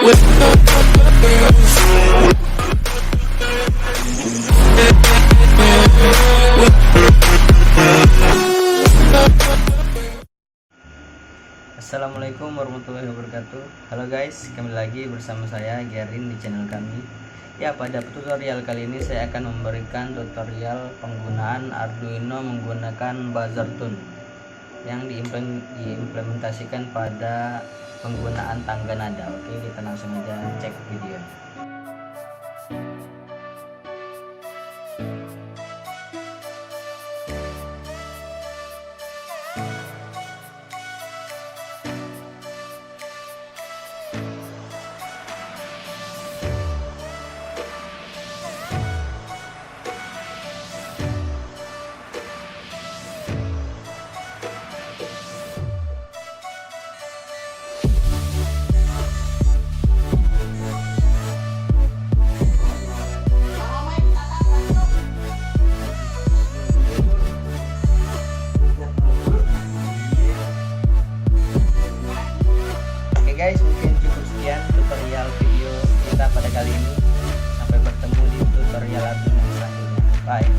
Assalamualaikum warahmatullahi wabarakatuh. Halo guys, kembali lagi bersama saya Gerin di channel kami. Ya, pada tutorial kali ini saya akan memberikan tutorial penggunaan Arduino menggunakan buzzer tone yang diimplementasikan pada penggunaan tangga nada. Oke, kita langsung aja cek video. Guys, mungkin cukup sekian tutorial video kita pada kali ini. Sampai bertemu di tutorial Arduino selanjutnya. Bye.